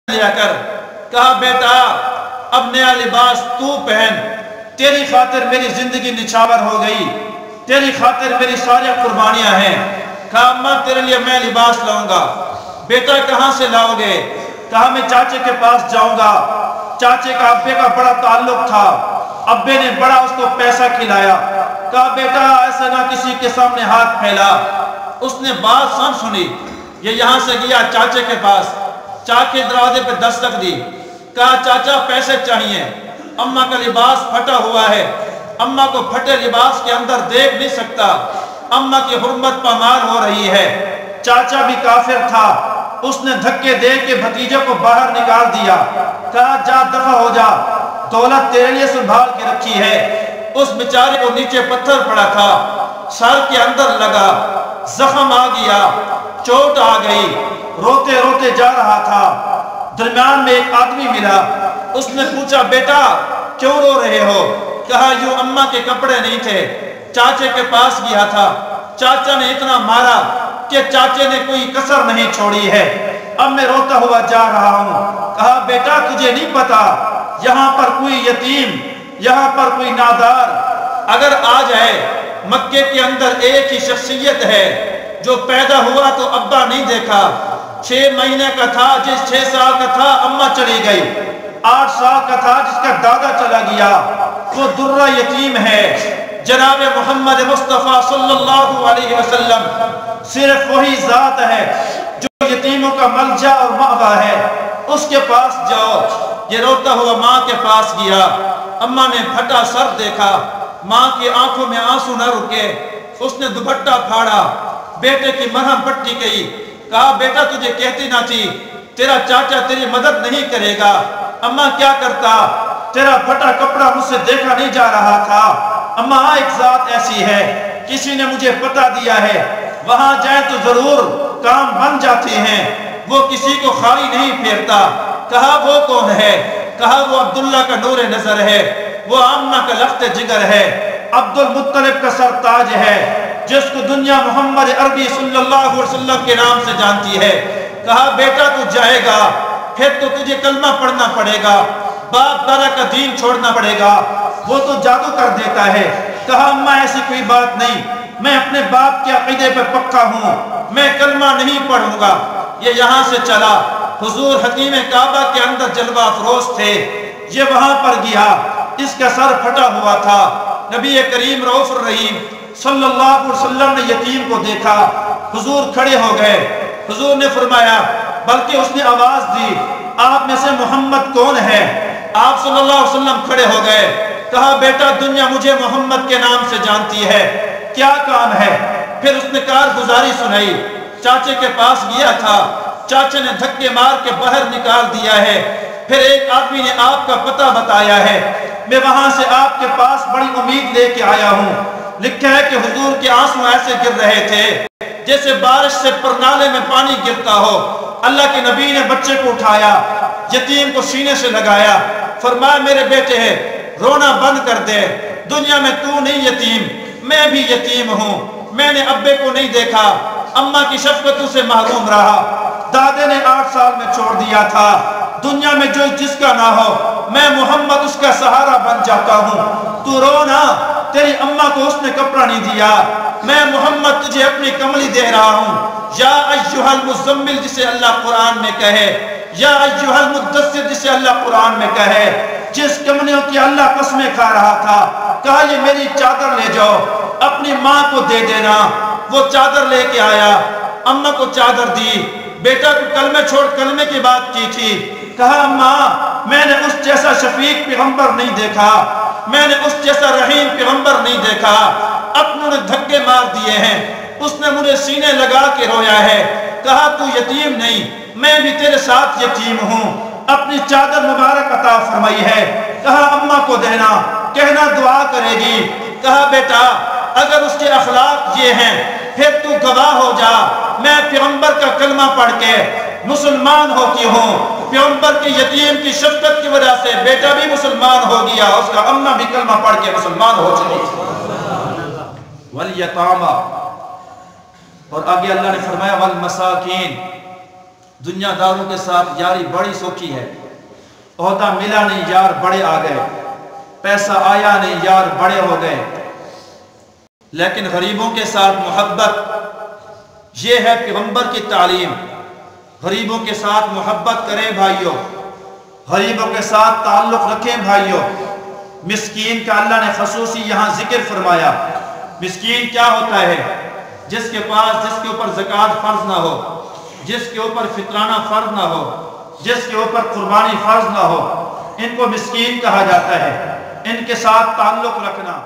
لیا کر، کہا بیٹا اب نیا لباس تو پہن، تیری خاطر میری زندگی نچھاور ہو گئی، تیری خاطر میری ساری قربانیاں ہیں۔ کہا اماں تیرے لیے میں لباس لاؤں گا۔ بیٹا کہاں سے لاؤ گے؟ کہا میں چاچے کے پاس جاؤں گا، چاچے کا ابے کا بڑا تعلق تھا، ابے نے بڑا اس کو پیسہ کھلایا۔ کہا بیٹا ایسا نہ کسی کے سامنے ہاتھ پھیلا۔ اس نے بات سنی، یہ یہاں سے گیا چاچے کے پاس، چاچے دروازے پہ دستک دی، کہا چاچا پیسے چاہیے، اماں کا لباس پھٹا ہوا ہے، اماں کو پھٹے لباس کے اندر دیکھ نہیں سکتا، اماں کی حرمت پامال ہو رہی ہے۔ چاچا بھی کافر تھا، اس نے دھکے دے کے بھتیجے کو باہر نکال دیا، کہا جا دفع ہو جا، دولت تیرے لیے سنبھال کے رکھی ہے۔ اس بیچارے کو نیچے پتھر پڑا تھا، سر کے اندر لگا، زخم آ گیا، چوٹ آ گئی، روتے روتے جا رہا تھا۔ درمیان میں ایک آدمی ملا، اس نے پوچھا بیٹا کیوں رو رہے ہو؟ کہا یوں اماں کے کپڑے نہیں تھے، چاچے کے پاس گیا تھا، چاچا نے اتنا مارا کہ چاچے نے کوئی کسر نہیں چھوڑی ہے، اب میں روتا ہوا جا رہا ہوں۔ کہا بیٹا تجھے نہیں پتا یہاں پر کوئی یتیم، یہاں پر کوئی نادار اگر آ جائے، مکے کے اندر ایک ہی شخصیت ہے جو پیدا ہوا تو ابا نہیں دیکھا، 6 مہینے کا تھا جس 6 سال کا تھا اماں چلی گئی، 8 سال کا تھا جس کا دادا چلا گیا، وہ درہ یتیم ہے۔ جناب محمد مصطفیٰ صلی اللہ علیہ وسلم صرف وہی ذات ہے جو یتیموں کا ملجا اور مأویٰ ہے، اس کے پاس جاؤ۔ یہ روتا ہوا ماں کے پاس گیا، اماں نے پھٹا سر دیکھا، ماں کی آنکھوں میں آنسو نہ رکے، اس نے دوپٹہ پھاڑا، بیٹے کی مرہم پٹی کی، کہا بیٹا تجھے کہتی نہ تھی تیرا چاچا تیری مدد نہیں کرے گا؟ اماں کیا کرتا، تیرا پھٹا کپڑا مجھ سے دیکھا نہیں جا رہا تھا۔ اماں ایک ذات ایسی ہے، کسی نے مجھے پتہ دیا ہے، وہاں جائیں تو ضرور کام بن جاتے ہیں، وہ کسی کو خالی نہیں پھیرتا۔ کہا وہ کون ہے؟ کہا وہ عبداللہ کا نور نظر ہے، وہ آمنہ کا لخت جگر ہے، عبد المطلب کا سرتاج ہے، جس کو دنیا محمد عربی صلی اللہ علیہ وسلم کے نام سے جانتی ہے۔ کہا بیٹا تو جائے گا، پھر تو تجھے کلمہ پڑھنا پڑے گا، باپ دادا کا دین چھوڑنا پڑے گا، وہ تو جادو کر دیتا ہے۔ کہا اماں ایسی کوئی بات نہیں، میں اپنے باپ کے عقیدے پہ پکا ہوں، میں کلمہ نہیں پڑھوں گا۔ یہ یہاں سے چلا، حضور حتیم کعبہ کے اندر جلوہ افروز تھے، یہ وہاں پر گیا، اس کا سر پھٹا ہوا تھا۔ نبی کریم رؤوف الرحیم صلی اللہ علیہ وسلم نے یتیم کو دیکھا، حضور کھڑے ہو گئے، حضور نے فرمایا بلکہ اس نے آواز دی آپ میں سے محمد کون ہے؟ آپ صلی اللہ علیہ وسلم کھڑے ہو گئے، کہا بیٹا دنیا مجھے محمد کے نام سے جانتی ہے، کیا کام ہے؟ پھر اس نے کارگزاری سنائی، چاچے کے پاس گیا تھا، چاچے نے دھکے مار کے باہر نکال دیا ہے، پھر ایک آدمی نے آپ کا پتہ بتایا ہے، میں وہاں سے آپ کے پاس بڑی امید لے کے آیا ہوں۔ لکھا ہے کہ حضور کے آنسو ایسے گر رہے تھے جیسے بارش سے پرنالے میں پانی گرتا ہو۔ اللہ کے نبی نے بچے کو اٹھایا، یتیم کو سینے سے لگایا، فرمایا میرے بیٹے ہے رونا بند کر دے، دنیا میں تو نہیں یتیم، میں بھی یتیم ہوں، میں نے ابے کو نہیں دیکھا، اماں کی شفقتوں سے محروم رہا، دادے نے 8 سال میں چھوڑ دیا تھا، دنیا میں جو جس کا نہ ہو میں محمد اس کا سہارا بن جاتا ہوں، تو رونا، تیری اماں کو اس نے کپڑا نہیں دیا، میں محمد تجھے اپنی کملی دے رہا ہوں۔ یا ایھا المزمل جسے اللہ قرآن میں کہے، یا ایھا المدثر جسے اللہ قرآن میں کہے، جس کملیوں کی اللہ قسمیں کھا رہا تھا، کہا یہ میری چادر لے جاؤ اپنی ماں کو دے دینا، وہ چادر لے کے آیا، اماں کو چادر دی، بیٹا کو کلمے چھوڑ کلمے کی بات کی تھی، کہا اماں میں نے اس جیسا شفیق پیغمبر نہیں دیکھا، میں نے اس جیسا رحیم پیغمبر نہیں دیکھا، اپنوں نے دھکے مار دیے ہیں، اس نے مجھے سینے لگا کے رویا ہے، کہا تو یتیم نہیں میں بھی تیرے ساتھ یتیم ہوں، اپنی چادر مبارک عطا فرمائی ہے، کہا اماں کو دینا، کہنا دعا کرے گی، کہا بیٹا اگر اس کے اخلاق یہ ہیں پھر تو گواہ ہو جا، میں پیغمبر کا کلمہ پڑھ کے مسلمان ہوتی ہوں، پیغمبر کی یتیم کی شفقت کی وجہ سے بیٹا بھی مسلمان ہو گیا، اس کا اماں بھی کلمہ پڑھ کے مسلمان ہو چکی۔ والیتاما، اور آگے اللہ نے فرمایا والمساکین، دنیا داروں کے ساتھ یاری بڑی سوکھی ہے، عہدہ ملا نہیں یار بڑے آ گئے، پیسہ آیا نہیں یار بڑے ہو گئے، لیکن غریبوں کے ساتھ محبت، یہ ہے پیغمبر کی تعلیم۔ غریبوں کے ساتھ محبت کریں بھائیوں، غریبوں کے ساتھ تعلق رکھیں بھائیوں۔ مسکین کا اللہ نے خصوصی یہاں ذکر فرمایا۔ مسکین کیا ہوتا ہے؟ جس کے اوپر زکوٰۃ فرض نہ ہو، جس کے اوپر فطرانہ فرض نہ ہو، جس کے اوپر قربانی فرض نہ ہو، ان کو مسکین کہا جاتا ہے۔ ان کے ساتھ تعلق رکھنا۔